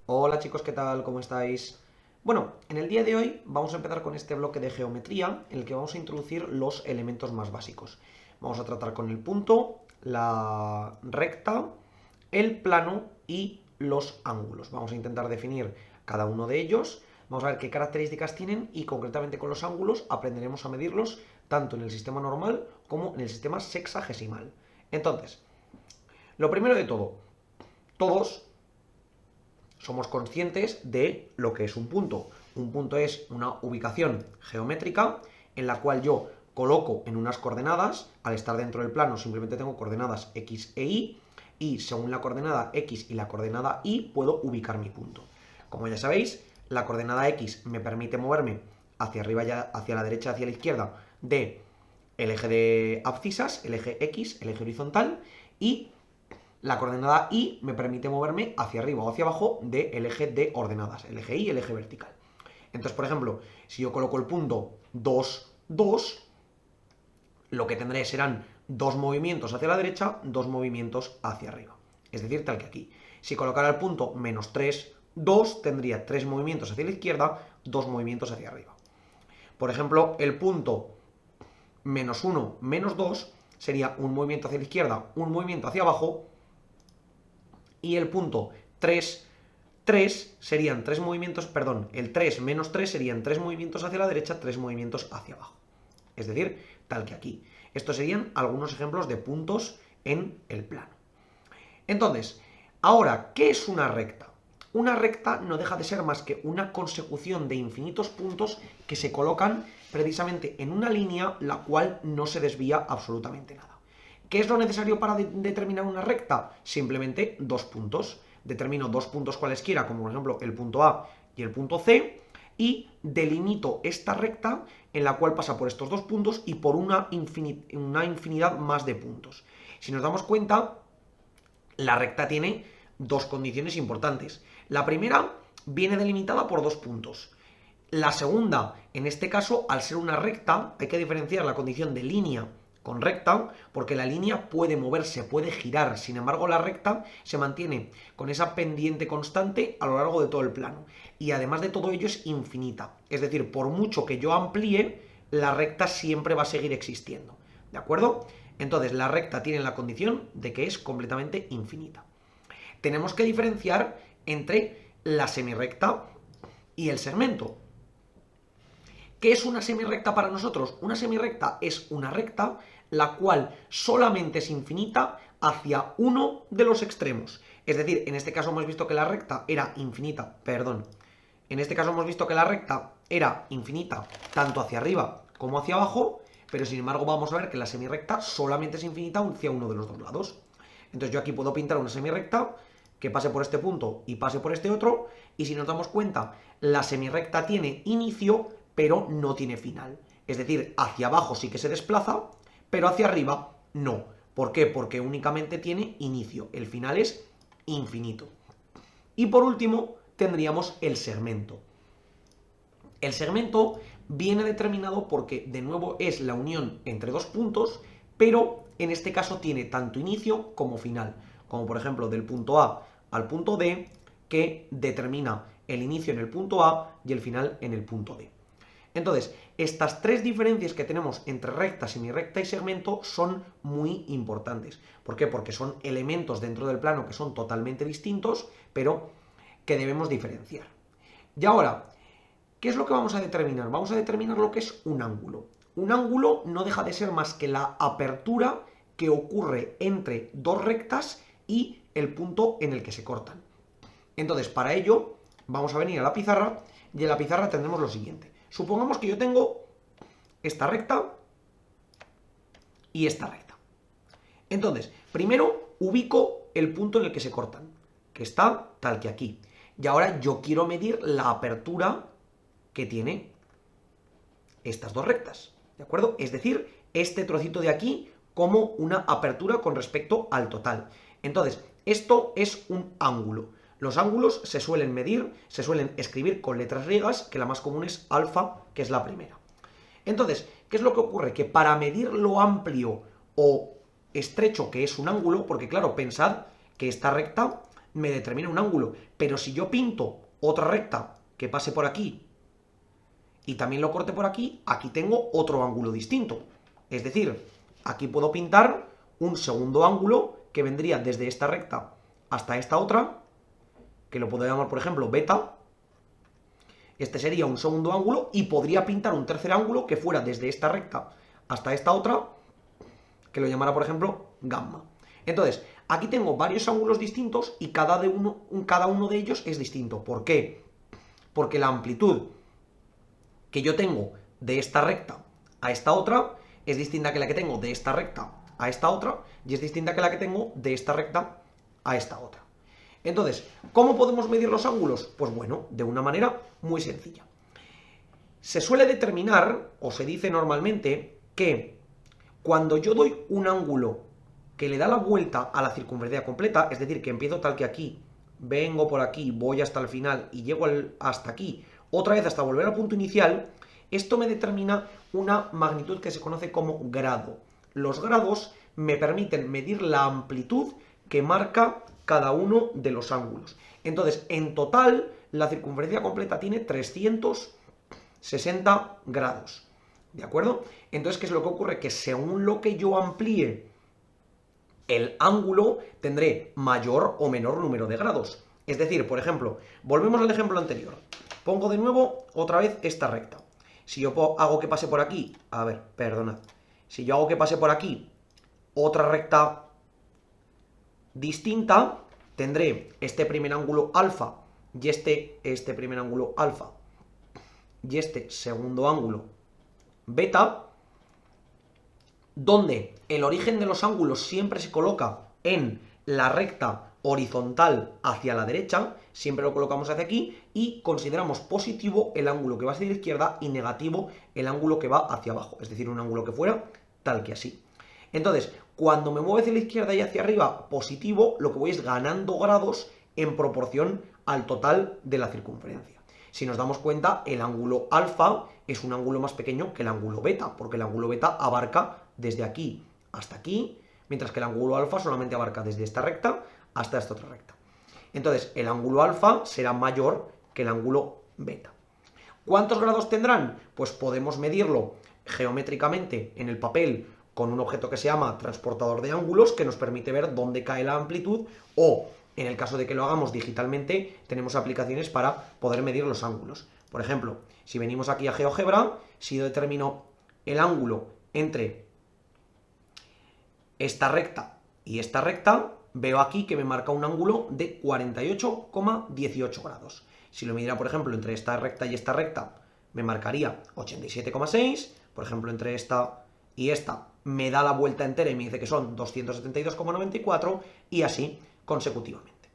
Hola chicos, ¿qué tal? ¿Cómo estáis? Bueno, en el día de hoy vamos a empezar con este bloque de geometría en el que vamos a introducir los elementos más básicos. Vamos a tratar con el punto, la recta, el plano y los ángulos. Vamos a intentar definir cada uno de ellos. Vamos a ver qué características tienen y concretamente con los ángulos aprenderemos a medirlos tanto en el sistema normal como en el sistema sexagesimal. Entonces, lo primero de todo, todos somos conscientes de lo que es un punto. Un punto es una ubicación geométrica en la cual yo coloco en unas coordenadas, al estar dentro del plano simplemente tengo coordenadas x e y según la coordenada x y la coordenada y puedo ubicar mi punto. Como ya sabéis, la coordenada x me permite moverme hacia arriba y hacia la derecha, hacia la izquierda de el eje de abscisas, el eje x, el eje horizontal, y la coordenada y me permite moverme hacia arriba o hacia abajo del eje de ordenadas, el eje y el eje vertical. Entonces, por ejemplo, si yo coloco el punto 2, 2, lo que tendré serán dos movimientos hacia la derecha, dos movimientos hacia arriba. Es decir, tal que aquí. Si colocara el punto menos 3, 2, tendría tres movimientos hacia la izquierda, dos movimientos hacia arriba. Por ejemplo, el punto menos 1, menos 2 sería un movimiento hacia la izquierda, un movimiento hacia abajo, y el punto 3, 3 serían tres movimientos, perdón, el 3 menos 3 serían tres movimientos hacia la derecha, tres movimientos hacia abajo. Es decir, tal que aquí. Estos serían algunos ejemplos de puntos en el plano. Entonces, ahora, ¿qué es una recta? Una recta no deja de ser más que una consecución de infinitos puntos que se colocan precisamente en una línea la cual no se desvía absolutamente nada. ¿Qué es lo necesario para determinar una recta? Simplemente dos puntos. Determino dos puntos cualesquiera, como por ejemplo el punto A y el punto C, y delimito esta recta en la cual pasa por estos dos puntos y por una infinidad más de puntos. Si nos damos cuenta, la recta tiene dos condiciones importantes. La primera viene delimitada por dos puntos. La segunda, en este caso, al ser una recta, hay que diferenciar la condición de línea con recta, porque la línea puede moverse, puede girar. Sin embargo, la recta se mantiene con esa pendiente constante a lo largo de todo el plano. Y además de todo ello es infinita. Es decir, por mucho que yo amplíe, la recta siempre va a seguir existiendo. ¿De acuerdo? Entonces, la recta tiene la condición de que es completamente infinita. Tenemos que diferenciar entre la semirrecta y el segmento. ¿Qué es una semirrecta para nosotros? Una semirrecta es una recta la cual solamente es infinita hacia uno de los extremos. Es decir, en este caso hemos visto que la recta era infinita, perdón. En este caso hemos visto que la recta era infinita tanto hacia arriba como hacia abajo, pero sin embargo vamos a ver que la semirrecta solamente es infinita hacia uno de los dos lados. Entonces yo aquí puedo pintar una semirrecta que pase por este punto y pase por este otro, y si nos damos cuenta, la semirrecta tiene inicio, pero no tiene final. Es decir, hacia abajo sí que se desplaza, pero hacia arriba no. ¿Por qué? Porque únicamente tiene inicio. El final es infinito. Y por último, tendríamos el segmento. El segmento viene determinado porque, de nuevo, es la unión entre dos puntos, pero en este caso tiene tanto inicio como final. Como por ejemplo del punto A al punto D, que determina el inicio en el punto A y el final en el punto D. Entonces, estas tres diferencias que tenemos entre recta, semirrecta y segmento son muy importantes. ¿Por qué? Porque son elementos dentro del plano que son totalmente distintos, pero que debemos diferenciar. Y ahora, ¿qué es lo que vamos a determinar? Vamos a determinar lo que es un ángulo. Un ángulo no deja de ser más que la apertura que ocurre entre dos rectas y el punto en el que se cortan. Entonces, para ello, vamos a venir a la pizarra y en la pizarra tendremos lo siguiente. Supongamos que yo tengo esta recta y esta recta. Entonces, primero ubico el punto en el que se cortan, que está tal que aquí. Y ahora yo quiero medir la apertura que tiene estas dos rectas, ¿de acuerdo? Es decir, este trocito de aquí como una apertura con respecto al total. Entonces, esto es un ángulo. Los ángulos se suelen medir, se suelen escribir con letras griegas, que la más común es alfa, que es la primera. Entonces, ¿qué es lo que ocurre? Que para medir lo amplio o estrecho que es un ángulo, porque claro, pensad que esta recta me determina un ángulo. Pero si yo pinto otra recta que pase por aquí y también lo corte por aquí, aquí tengo otro ángulo distinto. Es decir, aquí puedo pintar un segundo ángulo que vendría desde esta recta hasta esta otra, que lo puedo llamar, por ejemplo, beta. Este sería un segundo ángulo y podría pintar un tercer ángulo que fuera desde esta recta hasta esta otra, que lo llamara, por ejemplo, gamma. Entonces, aquí tengo varios ángulos distintos y cada uno de ellos es distinto. ¿Por qué? Porque la amplitud que yo tengo de esta recta a esta otra es distinta que la que tengo de esta recta a esta otra y es distinta que la que tengo de esta recta a esta otra. Entonces, ¿cómo podemos medir los ángulos? Pues bueno, de una manera muy sencilla. Se suele determinar, o se dice normalmente, que cuando yo doy un ángulo que le da la vuelta a la circunferencia completa, es decir, que empiezo tal que aquí, vengo por aquí, voy hasta el final y llego hasta aquí, otra vez hasta volver al punto inicial, esto me determina una magnitud que se conoce como grado. Los grados me permiten medir la amplitud que marca cada uno de los ángulos. Entonces, en total, la circunferencia completa tiene 360 grados. ¿De acuerdo? Entonces, ¿qué es lo que ocurre? Que según lo que yo amplíe el ángulo, tendré mayor o menor número de grados. Es decir, por ejemplo, volvemos al ejemplo anterior. Pongo de nuevo otra vez esta recta. Si yo hago que pase por aquí, a ver, perdonad. Si yo hago que pase por aquí otra recta distinta, tendré este primer ángulo alfa y este primer ángulo alfa y este segundo ángulo beta, donde el origen de los ángulos siempre se coloca en la recta horizontal hacia la derecha, siempre lo colocamos hacia aquí y consideramos positivo el ángulo que va hacia la izquierda y negativo el ángulo que va hacia abajo, es decir, un ángulo que fuera tal que así. Entonces, cuando me muevo hacia la izquierda y hacia arriba positivo, lo que voy es ganando grados en proporción al total de la circunferencia. Si nos damos cuenta, el ángulo alfa es un ángulo más pequeño que el ángulo beta, porque el ángulo beta abarca desde aquí hasta aquí, mientras que el ángulo alfa solamente abarca desde esta recta hasta esta otra recta. Entonces, el ángulo alfa será mayor que el ángulo beta. ¿Cuántos grados tendrán? Pues podemos medirlo geométricamente en el papel con un objeto que se llama transportador de ángulos, que nos permite ver dónde cae la amplitud, o en el caso de que lo hagamos digitalmente, tenemos aplicaciones para poder medir los ángulos. Por ejemplo, si venimos aquí a GeoGebra, si yo determino el ángulo entre esta recta y esta recta, veo aquí que me marca un ángulo de 48,18 grados. Si lo midiera, por ejemplo, entre esta recta y esta recta, me marcaría 87,6. Por ejemplo, entre esta y esta, me da la vuelta entera y me dice que son 272,94 y así consecutivamente.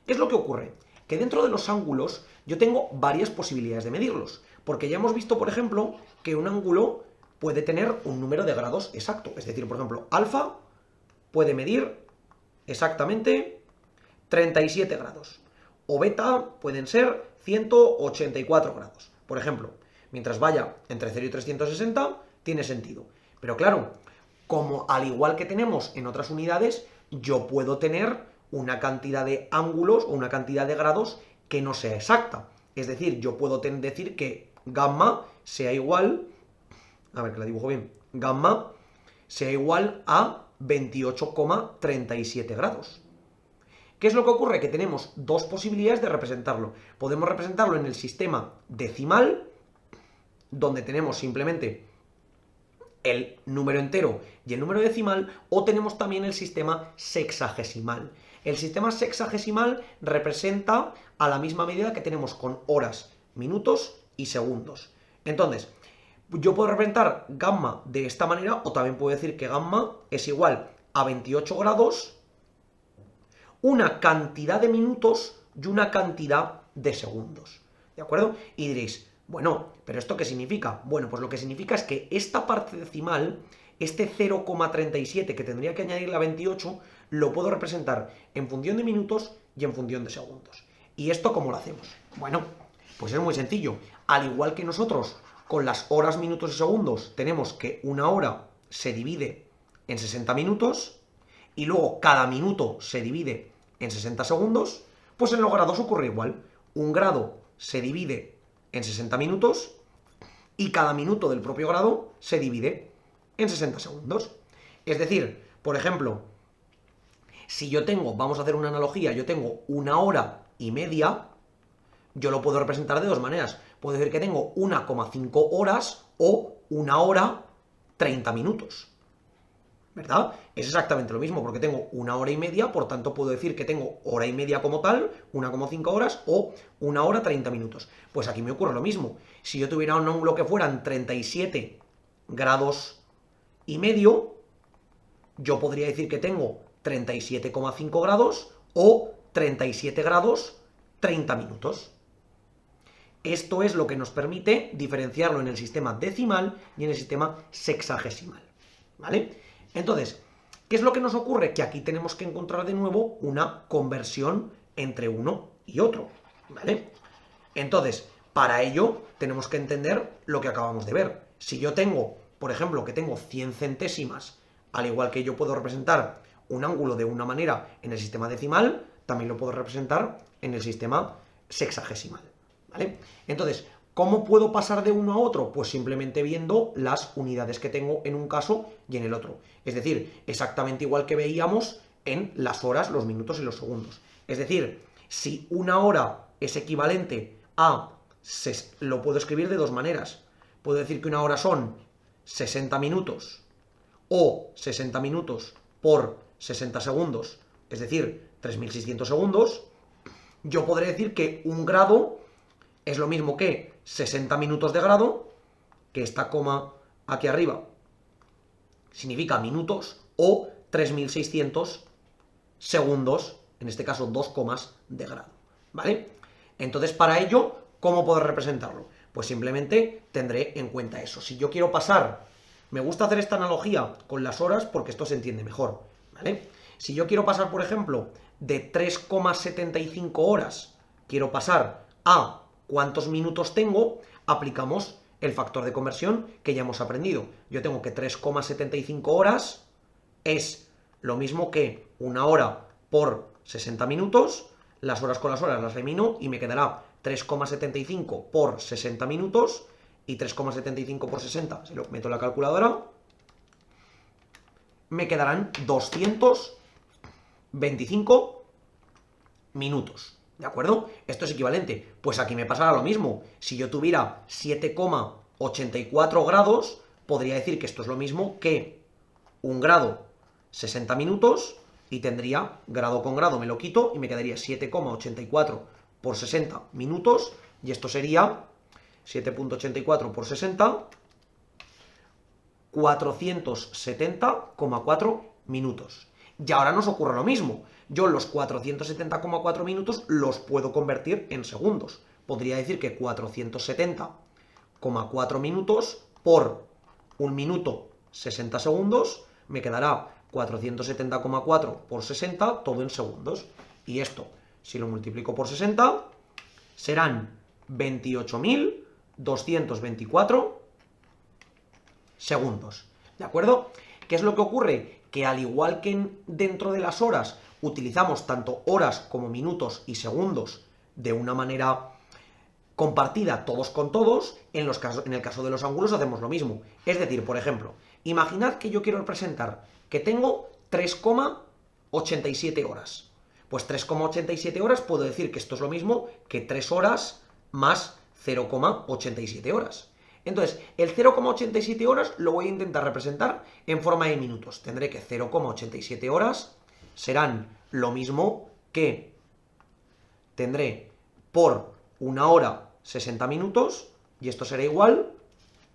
¿Qué es lo que ocurre? Que dentro de los ángulos yo tengo varias posibilidades de medirlos, porque ya hemos visto, por ejemplo, que un ángulo puede tener un número de grados exacto. Es decir, por ejemplo, alfa puede medir exactamente 37 grados. O beta pueden ser 184 grados. Por ejemplo, mientras vaya entre 0 y 360, tiene sentido. Pero claro, como al igual que tenemos en otras unidades, yo puedo tener una cantidad de ángulos o una cantidad de grados que no sea exacta. Es decir, yo puedo decir que gamma sea igual, a ver que la dibujo bien, gamma sea igual a 28,37 grados. ¿Qué es lo que ocurre? Que tenemos dos posibilidades de representarlo. Podemos representarlo en el sistema decimal, donde tenemos simplemente el número entero y el número decimal, o tenemos también el sistema sexagesimal. El sistema sexagesimal representa a la misma medida que tenemos con horas, minutos y segundos. Entonces, yo puedo representar gamma de esta manera, o también puedo decir que gamma es igual a 28 grados, una cantidad de minutos y una cantidad de segundos. ¿De acuerdo? Y diréis, bueno, ¿pero esto qué significa? Bueno, pues lo que significa es que esta parte decimal, este 0,37 que tendría que añadirle a 28, lo puedo representar en función de minutos y en función de segundos. ¿Y esto cómo lo hacemos? Bueno, pues es muy sencillo. Al igual que nosotros con las horas, minutos y segundos tenemos que una hora se divide en 60 minutos y luego cada minuto se divide en 60 segundos, pues en los grados ocurre igual. Un grado se divide en 60 minutos y cada minuto del propio grado se divide en 60 segundos. Es decir, por ejemplo, si yo tengo, vamos a hacer una analogía, yo tengo 1 hora y media, yo lo puedo representar de dos maneras. Puedo decir que tengo 1,5 horas o 1 hora 30 minutos. ¿Verdad? Es exactamente lo mismo, porque tengo 1 hora y media, por tanto puedo decir que tengo hora y media como tal, 1,5 horas o 1 hora 30 minutos. Pues aquí me ocurre lo mismo. Si yo tuviera un ángulo que fueran 37 grados y medio, yo podría decir que tengo 37,5 grados o 37 grados 30 minutos. Esto es lo que nos permite diferenciarlo en el sistema decimal y en el sistema sexagesimal. ¿Vale? Entonces, ¿qué es lo que nos ocurre? Que aquí tenemos que encontrar de nuevo una conversión entre uno y otro. ¿Vale? Entonces, para ello tenemos que entender lo que acabamos de ver. Si yo tengo, por ejemplo, que tengo 100 centésimas, al igual que yo puedo representar un ángulo de una manera en el sistema decimal, también lo puedo representar en el sistema sexagesimal. ¿Vale? Entonces, ¿cómo puedo pasar de uno a otro? Pues simplemente viendo las unidades que tengo en un caso y en el otro. Es decir, exactamente igual que veíamos en las horas, los minutos y los segundos. Es decir, si 1 hora es equivalente a... lo puedo escribir de dos maneras. Puedo decir que 1 hora son 60 minutos o 60 minutos por 60 segundos, es decir, 3600 segundos. Yo podré decir que un grado es lo mismo que 60 minutos de grado, que esta coma aquí arriba significa minutos, o 3600 segundos, en este caso 2 comas de grado, ¿vale? Entonces, para ello, ¿cómo puedo representarlo? Pues simplemente tendré en cuenta eso. Si yo quiero pasar, me gusta hacer esta analogía con las horas porque esto se entiende mejor, ¿vale? Si yo quiero pasar, por ejemplo, de 3,75 horas, quiero pasar a cuántos minutos tengo, aplicamos el factor de conversión que ya hemos aprendido. Yo tengo que 3,75 horas es lo mismo que 1 hora por 60 minutos, las horas con las horas las elimino y me quedará 3,75 por 60 minutos y 3,75 por 60, si lo meto en la calculadora, me quedarán 225 minutos. ¿De acuerdo? Esto es equivalente. Pues aquí me pasará lo mismo. Si yo tuviera 7,84 grados, podría decir que esto es lo mismo que un grado 60 minutos y tendría grado con grado, me lo quito y me quedaría 7,84 por 60 minutos y esto sería 7,84 por 60, 470,4 minutos. Y ahora nos ocurre lo mismo. Yo los 470,4 minutos los puedo convertir en segundos. Podría decir que 470,4 minutos por 1 minuto 60 segundos me quedará 470,4 por 60, todo en segundos. Y esto, si lo multiplico por 60, serán 28.224 segundos. ¿De acuerdo? ¿Qué es lo que ocurre? Que al igual que dentro de las horas utilizamos tanto horas como minutos y segundos de una manera compartida todos con todos, en el caso de los ángulos hacemos lo mismo. Es decir, por ejemplo, imaginad que yo quiero representar que tengo 3,87 horas. Pues 3,87 horas puedo decir que esto es lo mismo que 3 horas más 0,87 horas. Entonces, el 0,87 horas lo voy a intentar representar en forma de minutos. Tendré que 0,87 horas serán lo mismo que tendré por 1 hora 60 minutos, y esto será igual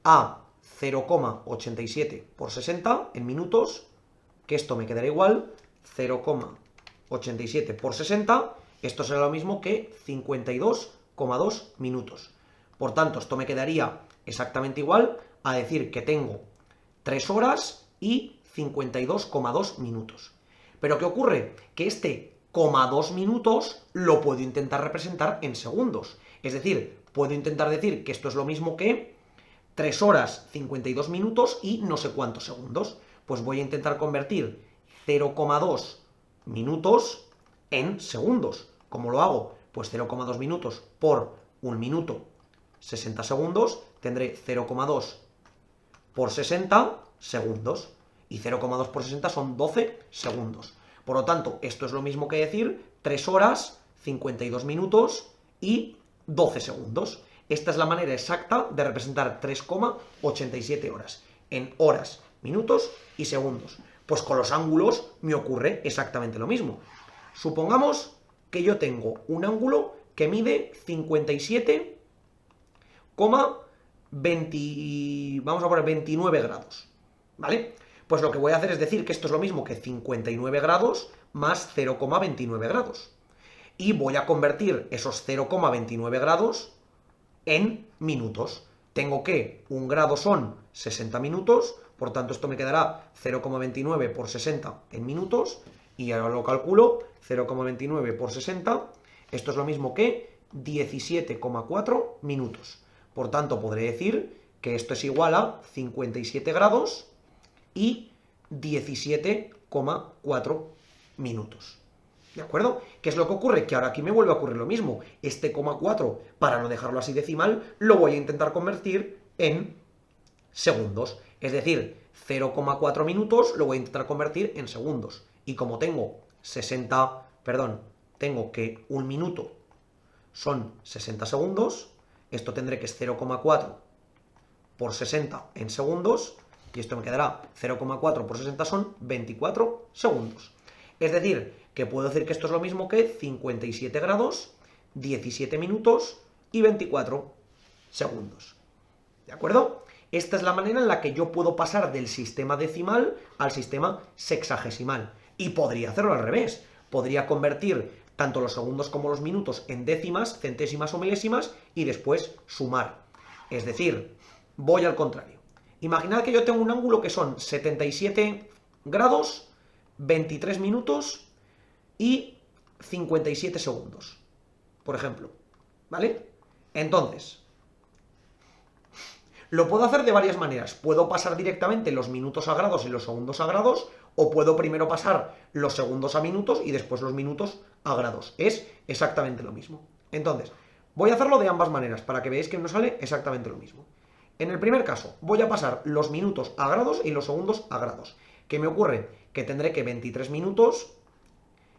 a 0,87 por 60 en minutos, que esto me quedará igual 0,87 por 60, esto será lo mismo que 52,2 minutos. Por tanto, esto me quedaría exactamente igual a decir que tengo 3 horas y 52,2 minutos. Pero ¿qué ocurre? Que este 0,2 minutos lo puedo intentar representar en segundos. Es decir, puedo intentar decir que esto es lo mismo que 3 horas 52 minutos y no sé cuántos segundos. Pues voy a intentar convertir 0,2 minutos en segundos. ¿Cómo lo hago? Pues 0,2 minutos por 1 minuto 60 segundos, tendré 0,2 por 60 segundos. Y 0,2 por 60 son 12 segundos. Por lo tanto, esto es lo mismo que decir 3 horas, 52 minutos y 12 segundos. Esta es la manera exacta de representar 3,87 horas en horas, minutos y segundos. Pues con los ángulos me ocurre exactamente lo mismo. Supongamos que yo tengo un ángulo que mide 57,20, vamos a poner 29 grados, ¿vale? Pues lo que voy a hacer es decir que esto es lo mismo que 59 grados más 0,29 grados. Y voy a convertir esos 0,29 grados en minutos. Tengo que un grado son 60 minutos, por tanto esto me quedará 0,29 por 60 en minutos, y ahora lo calculo, 0,29 por 60, esto es lo mismo que 17,4 minutos. Por tanto, podré decir que esto es igual a 57 grados y 17,4 minutos. ¿De acuerdo? ¿Qué es lo que ocurre? Que ahora aquí me vuelve a ocurrir lo mismo. Este 0,4, para no dejarlo así decimal, lo voy a intentar convertir en segundos. Es decir, 0,4 minutos lo voy a intentar convertir en segundos. Y como tengo tengo que un minuto son 60 segundos, esto tendré que es 0,4 por 60 en segundos, y esto me quedará 0,4 por 60 son 24 segundos. Es decir, que puedo decir que esto es lo mismo que 57 grados, 17 minutos y 24 segundos. ¿De acuerdo? Esta es la manera en la que yo puedo pasar del sistema decimal al sistema sexagesimal. Y podría hacerlo al revés. Podría convertir tanto los segundos como los minutos en décimas, centésimas o milésimas y después sumar. Es decir, voy al contrario. Imaginad que yo tengo un ángulo que son 77 grados, 23 minutos y 57 segundos, por ejemplo, ¿vale? Entonces, lo puedo hacer de varias maneras. Puedo pasar directamente los minutos a grados y los segundos a grados, o puedo primero pasar los segundos a minutos y después los minutos a grados. Es exactamente lo mismo. Entonces, voy a hacerlo de ambas maneras para que veáis que nos sale exactamente lo mismo. En el primer caso, voy a pasar los minutos a grados y los segundos a grados. ¿Qué me ocurre? Que tendré que 23 minutos,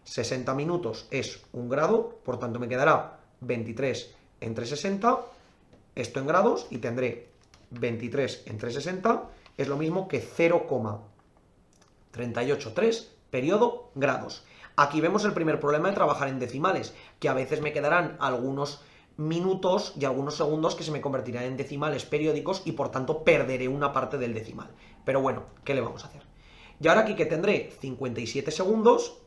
60 minutos es un grado, por tanto me quedará 23 entre 60, esto en grados, y tendré 23 entre 60, es lo mismo que 0,383 periodo grados. Aquí vemos el primer problema de trabajar en decimales, que a veces me quedarán algunos minutos y algunos segundos que se me convertirán en decimales periódicos y por tanto perderé una parte del decimal. Pero bueno, ¿qué le vamos a hacer? Y ahora aquí que tendré 57 segundos,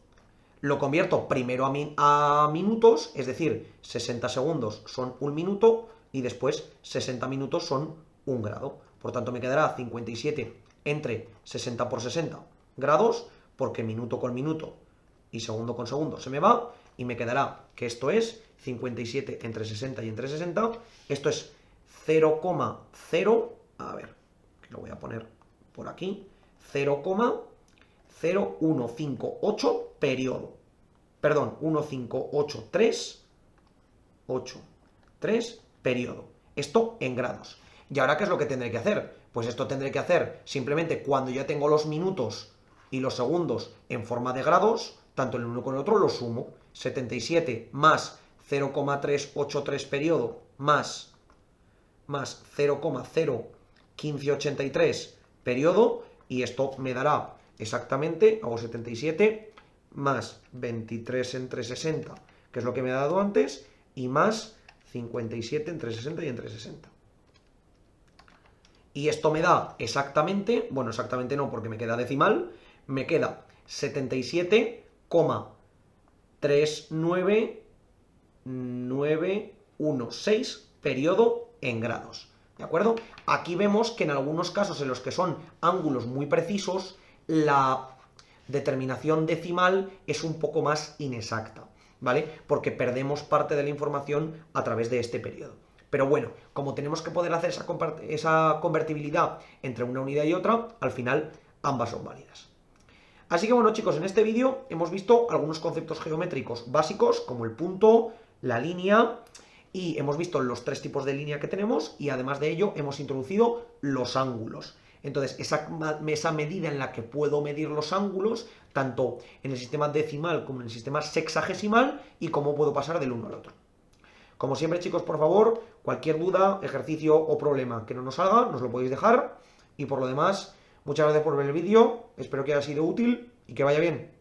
lo convierto primero a minutos, es decir, 60 segundos son un minuto y después 60 minutos son un grado. Por tanto me quedará 57 entre 60 por 60 grados, porque minuto con minuto y segundo con segundo se me va, y me quedará que esto es 57 entre 60 y entre 60, esto es 0,0, a ver, que lo voy a poner por aquí, 0,0158 periodo. Perdón, 1583 periodo. Esto en grados. ¿Y ahora qué es lo que tendré que hacer? Pues esto tendré que hacer simplemente cuando ya tengo los minutos y los segundos en forma de grados, tanto el uno con el otro, lo sumo. 77 más 0,383 periodo más 0,01583 periodo, y esto me dará exactamente, hago 77 más 23 entre 60, que es lo que me ha dado antes, y más 57 entre 60 y entre 60. Y esto me da exactamente, bueno, exactamente no, porque me queda decimal, me queda 77,39916 periodo en grados. ¿De acuerdo? Aquí vemos que en algunos casos en los que son ángulos muy precisos, la determinación decimal es un poco más inexacta, ¿vale? Porque perdemos parte de la información a través de este periodo. Pero bueno, como tenemos que poder hacer esa convertibilidad entre una unidad y otra, al final ambas son válidas. Así que bueno, chicos, en este vídeo hemos visto algunos conceptos geométricos básicos, como el punto, la línea, y hemos visto los tres tipos de línea que tenemos, y además de ello hemos introducido los ángulos. Entonces, esa medida en la que puedo medir los ángulos, tanto en el sistema decimal como en el sistema sexagesimal, y cómo puedo pasar del uno al otro. Como siempre, chicos, por favor, cualquier duda, ejercicio o problema que no nos salga, nos lo podéis dejar. Y por lo demás, muchas gracias por ver el vídeo, espero que haya sido útil y que vaya bien.